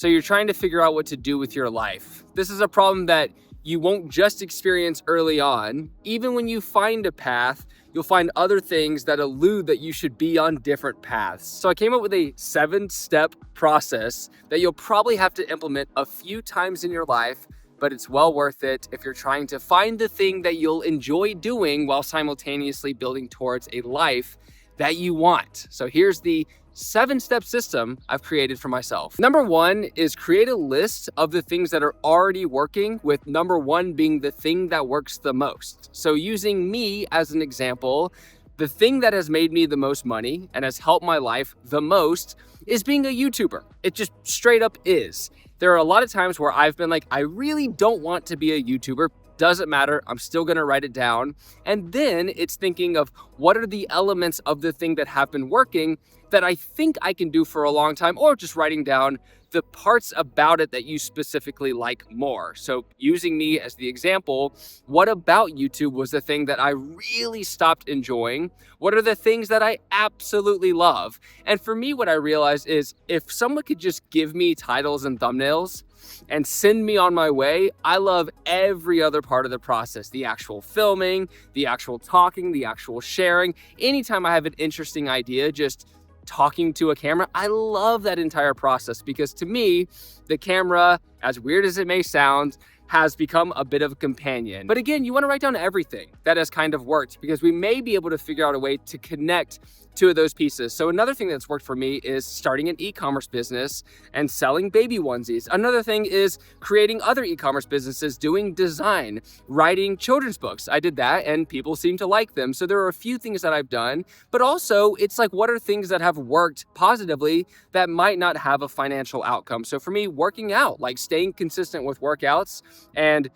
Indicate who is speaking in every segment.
Speaker 1: So you're trying to figure out what to do with your life. This is a problem that you won't just experience early on. Even when you find a path, you'll find other things that allude that you should be on different paths. So I came up with a 7-step process that you'll probably have to implement a few times in your life, but it's well worth it if you're trying to find the thing that you'll enjoy doing while simultaneously building towards a life that you want. So here's the 7-step system I've created for myself. Number 1 is create a list of the things that are already working, with number 1 being the thing that works the most. So using me as an example, the thing that has made me the most money and has helped my life the most is being a YouTuber. It just straight up is. There are a lot of times where I've been like, I really don't want to be a YouTuber. Doesn't matter, I'm still gonna write it down. And then it's thinking of what are the elements of the thing that have been working that I think I can do for a long time, or just writing down the parts about it that you specifically like more. So using me as the example, what about YouTube was the thing that I really stopped enjoying? What are the things that I absolutely love? And for me, what I realized is if someone could just give me titles and thumbnails and send me on my way, I love every other part of the process. The actual filming, the actual talking, the actual sharing. Anytime I have an interesting idea, just talking to a camera, I love that entire process, because to me, the camera, as weird as it may sound, has become a bit of a companion. But again, you want to write down everything that has kind of worked, because we may be able to figure out a way to connect two of those pieces. So another thing that's worked for me is starting an e-commerce business and selling baby onesies. Another thing is creating other e-commerce businesses, doing design, writing children's books. I did that and people seem to like them. So there are a few things that I've done, but also it's like, what are things that have worked positively that might not have a financial outcome? So for me, working out, like staying consistent with workouts and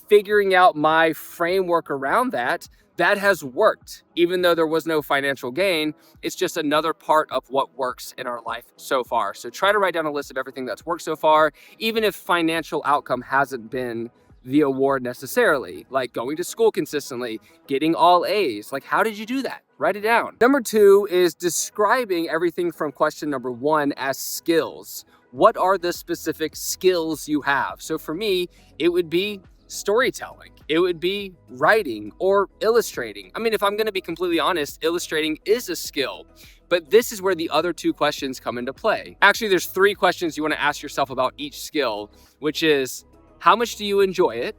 Speaker 1: figuring out my framework around that, that has worked. Even though there was no financial gain, it's just another part of what works in our life so far. So try to write down a list of everything that's worked so far, even if financial outcome hasn't been the award necessarily, like going to school consistently, getting all A's. Like, how did you do that? Write it down. Number 2 is describing everything from question number 1 as skills. What are the specific skills you have? So for me, it would be storytelling. It would be writing or illustrating. I mean, if I'm going to be completely honest, illustrating is a skill, but this is where the other 2 questions come into play. Actually, there's 3 questions you want to ask yourself about each skill, which is, how much do you enjoy it?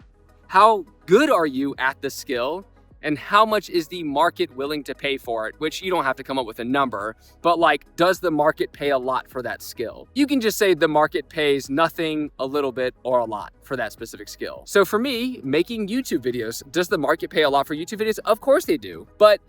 Speaker 1: How good are you at the skill? And how much is the market willing to pay for it? Which you don't have to come up with a number, but like, does the market pay a lot for that skill? You can just say the market pays nothing, a little bit, or a lot for that specific skill. So for me, making YouTube videos, does the market pay a lot for YouTube videos? Of course they do, but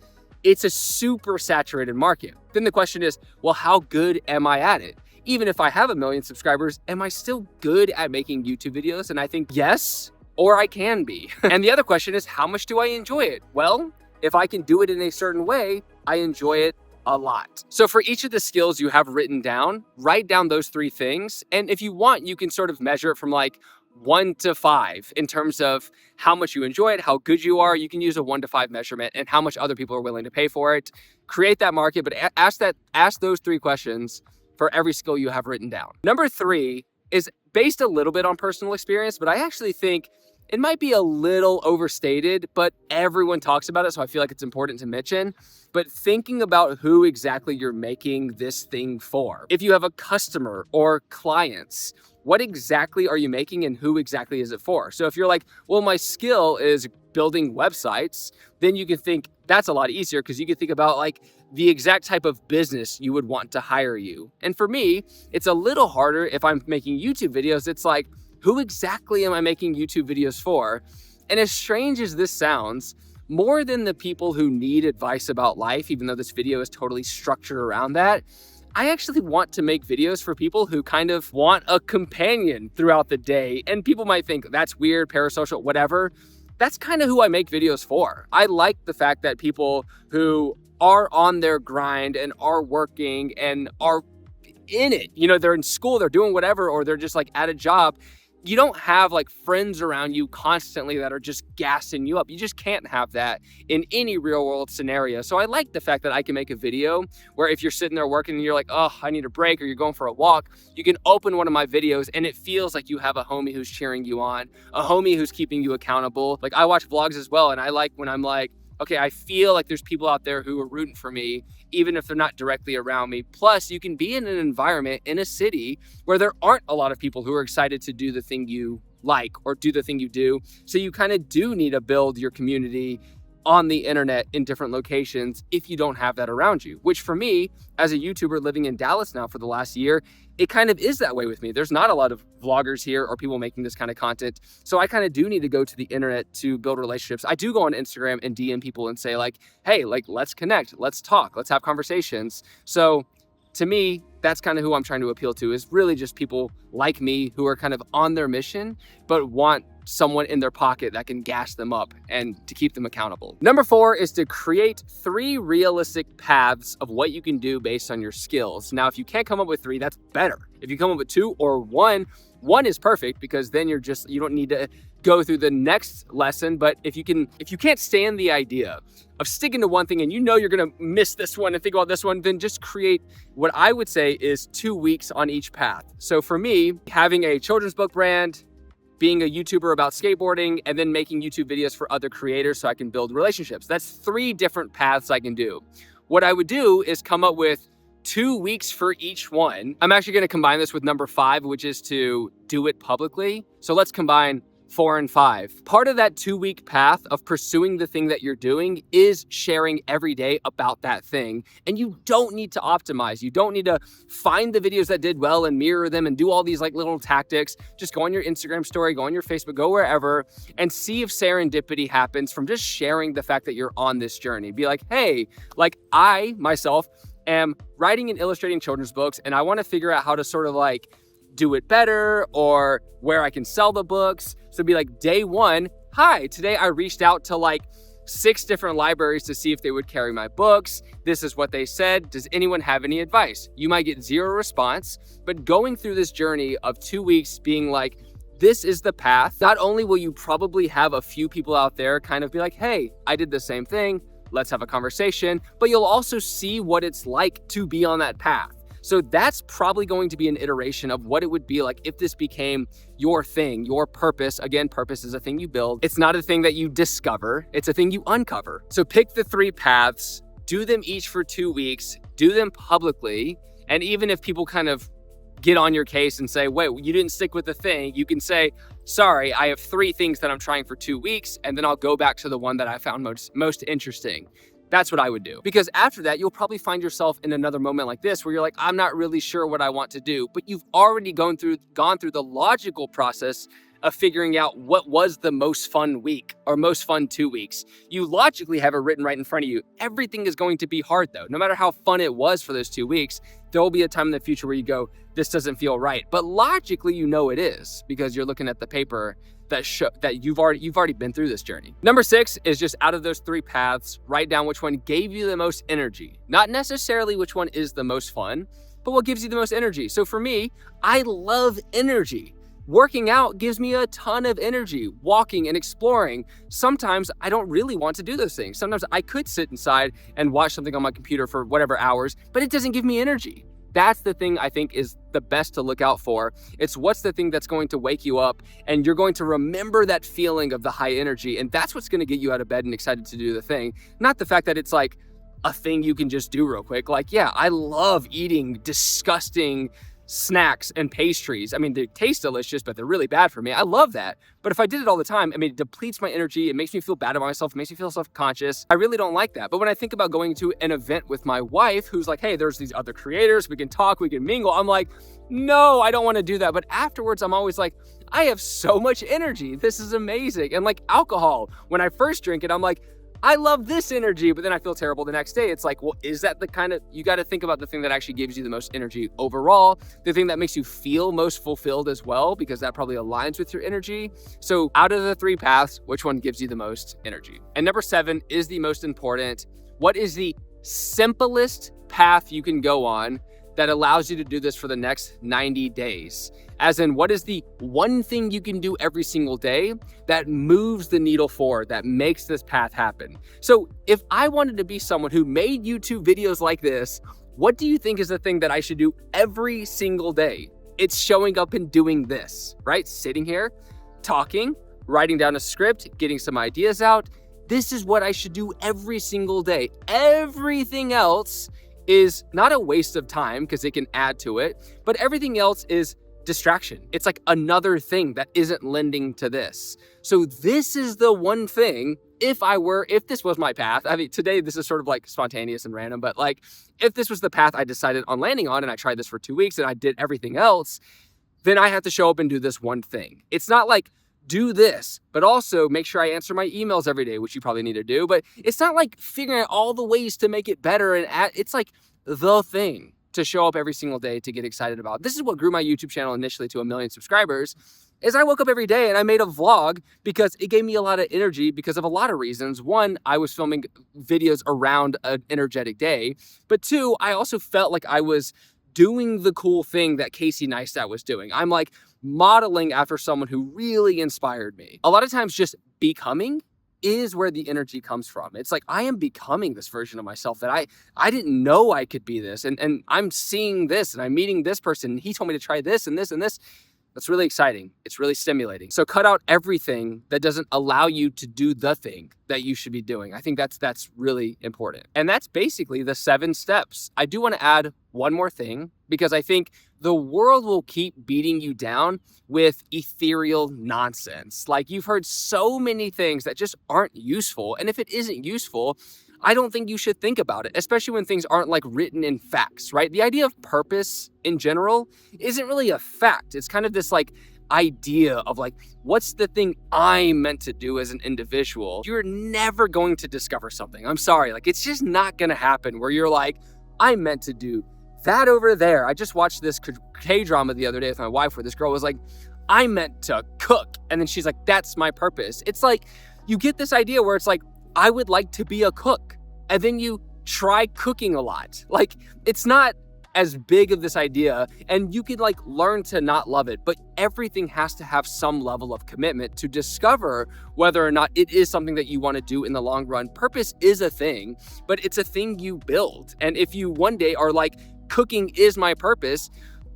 Speaker 1: it's a super saturated market. Then the question is, well, how good am I at it? Even if I have 1 million subscribers, am I still good at making YouTube videos? And I think yes, or I can be. And the other question is, how much do I enjoy it? Well, if I can do it in a certain way, I enjoy it a lot. So for each of the skills you have written down, write down those 3 things. And if you want, you can sort of measure it from like 1 to 5 in terms of how much you enjoy it, how good you are. You can use a 1 to 5 measurement, and how much other people are willing to pay for it. Create that market, but ask those 3 questions for every skill you have written down. Number 3 is based a little bit on personal experience, but I actually think it might be a little overstated, but everyone talks about it, so I feel like it's important to mention. But thinking about who exactly you're making this thing for. If you have a customer or clients, what exactly are you making and who exactly is it for? So if you're like, well, my skill is building websites, then you can think that's a lot easier, because you can think about like the exact type of business you would want to hire you. And for me, it's a little harder if I'm making YouTube videos. It's like, who exactly am I making YouTube videos for? And as strange as this sounds, more than the people who need advice about life, even though this video is totally structured around that, I actually want to make videos for people who kind of want a companion throughout the day. And people might think that's weird, parasocial, whatever. That's kind of who I make videos for. I like the fact that people who are on their grind and are working and are in it, you know, they're in school, they're doing whatever, or they're just like at a job, you don't have like friends around you constantly that are just gassing you up. You just can't have that in any real world scenario. So I like the fact that I can make a video where if you're sitting there working and you're like, oh, I need a break, or you're going for a walk, you can open one of my videos and it feels like you have a homie who's cheering you on, a homie who's keeping you accountable. Like I watch vlogs as well, and I like when I'm like, okay, I feel like there's people out there who are rooting for me, even if they're not directly around me. Plus, you can be in an environment in a city where there aren't a lot of people who are excited to do the thing you like or do the thing you do. So you kind of do need to build your community on the internet in different locations if you don't have that around you, which for me, as a YouTuber living in Dallas now for the last year, it kind of is that way with me. There's not a lot of vloggers here or people making this kind of content. So I kind of do need to go to the internet to build relationships. I do go on Instagram and DM people and say like, hey, like, let's connect, let's talk, let's have conversations. So to me, that's kind of who I'm trying to appeal to, is really just people like me who are kind of on their mission, but want someone in their pocket that can gas them up and to keep them accountable. Number 4 is to create 3 realistic paths of what you can do based on your skills. Now, if you can't come up with 3, that's better. If you come up with 2 or 1 is perfect, because then you don't need to go through the next lesson. But if you can't stand the idea of sticking to one thing and you know you're gonna miss this one and think about this one, then just create what I would say is 2 weeks on each path. So for me, having a children's book brand, being a YouTuber about skateboarding, and then making YouTube videos for other creators so I can build relationships. That's 3 different paths I can do. What I would do is come up with 2 weeks for each one. I'm actually gonna combine this with number 5, which is to do it publicly. So let's combine 4 and 5. Part of that 2-week path of pursuing the thing that you're doing is sharing every day about that thing. And you don't need to optimize. You don't need to find the videos that did well and mirror them and do all these like little tactics. Just go on your Instagram story, go on your Facebook, go wherever, and see if serendipity happens from just sharing the fact that you're on this journey. Be like, hey, like I myself am writing and illustrating children's books, and I want to figure out how to sort of like do it better or where I can sell the books. So be like, day 1, hi, today I reached out to like 6 different libraries to see if they would carry my books. This is what they said. Does anyone have any advice? You might get 0 response, but going through this journey of 2 weeks being like, this is the path, not only will you probably have a few people out there kind of be like, hey, I did the same thing, let's have a conversation, but you'll also see what it's like to be on that path. So that's probably going to be an iteration of what it would be like if this became your thing, your purpose. Again, purpose is a thing you build. It's not a thing that you discover. It's a thing you uncover. So pick the 3 paths, do them each for 2 weeks, do them publicly. And even if people kind of get on your case and say, wait, you didn't stick with the thing, you can say, sorry, I have 3 things that I'm trying for 2 weeks, and then I'll go back to the one that I found most interesting. That's what I would do. Because after that, you'll probably find yourself in another moment like this where you're like, I'm not really sure what I want to do, but you've already gone through the logical process of figuring out what was the most fun week or most fun 2 weeks. You logically have it written right in front of you. Everything is going to be hard though. No matter how fun it was for those 2 weeks, there will be a time in the future where you go, this doesn't feel right. But logically, you know it is because you're looking at the paper that you've already been through this journey. Number 6 is just out of those 3 paths, write down which one gave you the most energy. Not necessarily which one is the most fun, but what gives you the most energy. So for me, I love energy. Working out gives me a ton of energy. Walking and exploring. Sometimes I don't really want to do those things. Sometimes I could sit inside and watch something on my computer for whatever hours, but it doesn't give me energy. That's the thing I think is the best to look out for. It's what's the thing that's going to wake you up, and you're going to remember that feeling of the high energy, and that's what's going to get you out of bed and excited to do the thing. Not the fact that it's like a thing you can just do real quick. Like, yeah, I love eating disgusting snacks and pastries. I mean, they taste delicious, but they're really bad for me. I love that. But if I did it all the time, I mean, it depletes my energy. It makes me feel bad about myself. It makes me feel self-conscious. I really don't like that. But when I think about going to an event with my wife, who's like, hey, there's these other creators, we can talk, we can mingle. I'm like, no, I don't want to do that. But afterwards, I'm always like, I have so much energy. This is amazing. And like alcohol, when I first drink it, I'm like, I love this energy, but then I feel terrible the next day. It's like, well, is that the kind of, you got to think about the thing that actually gives you the most energy overall, the thing that makes you feel most fulfilled as well, because that probably aligns with your energy. So out of the 3 paths, which one gives you the most energy? And number 7 is the most important. What is the simplest path you can go on that allows you to do this for the next 90 days. As in, what is the one thing you can do every single day that moves the needle forward, that makes this path happen? So if I wanted to be someone who made YouTube videos like this, what do you think is the thing that I should do every single day? It's showing up and doing this, right? Sitting here, talking, writing down a script, getting some ideas out. This is what I should do every single day. Everything else is not a waste of time because it can add to it, but everything else is distraction. It's like another thing that isn't lending to this. So this is the one thing, if this was my path, I mean, today this is sort of like spontaneous and random, but like if this was the path I decided on landing on and I tried this for 2 weeks and I did everything else, then I have to show up and do this one thing. It's not like do this, but also make sure I answer my emails every day, which you probably need to do. But it's not like figuring out all the ways to make it better. It's like the thing to show up every single day to get excited about. This is what grew my YouTube channel initially to 1 million subscribers, is I woke up every day and I made a vlog because it gave me a lot of energy because of a lot of reasons. One, I was filming videos around an energetic day. But two, I also felt like I was doing the cool thing that Casey Neistat was doing. I'm like modeling after someone who really inspired me. A lot of times just becoming is where the energy comes from. It's like I am becoming this version of myself that I didn't know I could be this. And I'm seeing this and I'm meeting this person. And he told me to try this and this and this. That's really exciting. It's really stimulating. So cut out everything that doesn't allow you to do the thing that you should be doing. I think that's really important. And that's basically the 7 steps. I do want to add one more thing because I think the world will keep beating you down with ethereal nonsense. Like you've heard so many things that just aren't useful. And if it isn't useful, I don't think you should think about it, especially when things aren't like written in facts, right? The idea of purpose in general isn't really a fact. It's kind of this like idea of like, what's the thing I'm meant to do as an individual? You're never going to discover something. I'm sorry. Like, it's just not going to happen where you're like, I'm meant to do that over there. I just watched this K-drama the other day with my wife where this girl was like, I meant to cook. And then she's like, that's my purpose. It's like, you get this idea where it's like, I would like to be a cook. And then you try cooking a lot. Like, it's not as big of this idea, and you could like learn to not love it, but everything has to have some level of commitment to discover whether or not it is something that you want to do in the long run. Purpose is a thing, but it's a thing you build. And if you one day are like, cooking is my purpose,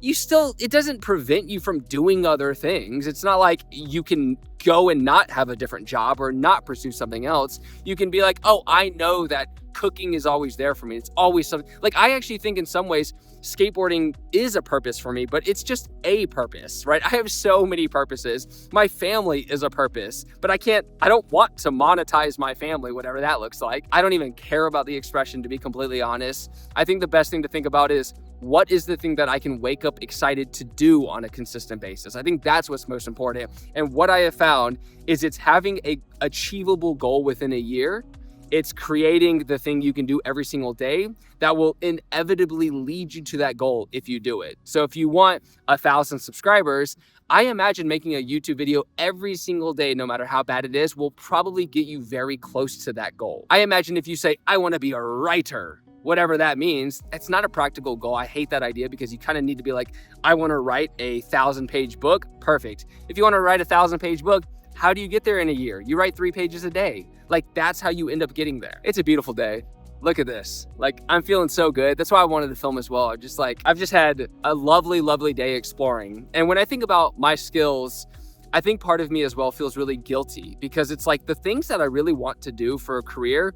Speaker 1: it doesn't prevent you from doing other things. It's not like you can go and not have a different job or not pursue something else. You can be like, oh, I know that cooking is always there for me. It's always something. Like, I actually think in some ways skateboarding is a purpose for me, but it's just a purpose, right? I have so many purposes. My family is a purpose, but I don't want to monetize my family, whatever that looks like. I don't even care about the expression, to be completely honest. I think the best thing to think about is, what is the thing that I can wake up excited to do on a consistent basis? I think that's what's most important. And what I have found is it's having an achievable goal within a year. It's creating the thing you can do every single day that will inevitably lead you to that goal if you do it. So if you want 1,000 subscribers, I imagine making a YouTube video every single day, no matter how bad it is, will probably get you very close to that goal. I imagine if you say, I want to be a writer, whatever that means, it's not a practical goal. I hate that idea because you kind of need to be like, I want to write a 1,000-page book. Perfect. If you want to write a 1,000-page book, how do you get there in a year? You write 3 pages a day. Like, that's how you end up getting there. It's a beautiful day. Look at this. Like, I'm feeling so good. That's why I wanted to film as well. I've just had a lovely, lovely day exploring. And when I think about my skills, I think part of me as well feels really guilty because it's like the things that I really want to do for a career,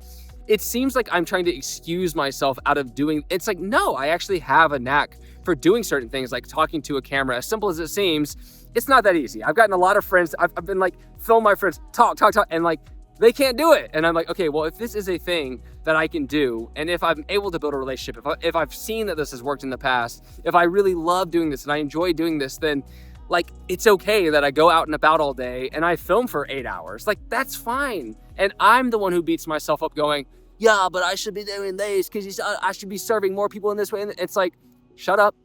Speaker 1: it seems like I'm trying to excuse myself out of doing. It's like, no, I actually have a knack for doing certain things, like talking to a camera. As simple as it seems, it's not that easy. I've gotten a lot of friends. I've been like, film my friends, talk, and like, they can't do it. And I'm like, okay, well, if this is a thing that I can do, and if I'm able to build a relationship, if I've seen that this has worked in the past, if I really love doing this and I enjoy doing this, then like, it's okay that I go out and about all day and I film for 8 hours. Like, that's fine. And I'm the one who beats myself up going, yeah, but I should be doing this because I should be serving more people in this way. And it's like, shut up.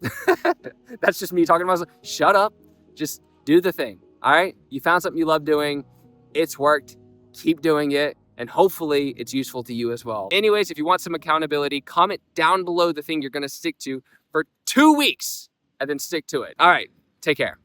Speaker 1: That's just me talking to myself. Shut up. Just do the thing. All right. You found something you love doing. It's worked. Keep doing it. And hopefully it's useful to you as well. Anyways, if you want some accountability, comment down below the thing you're going to stick to for 2 weeks and then stick to it. All right, take care.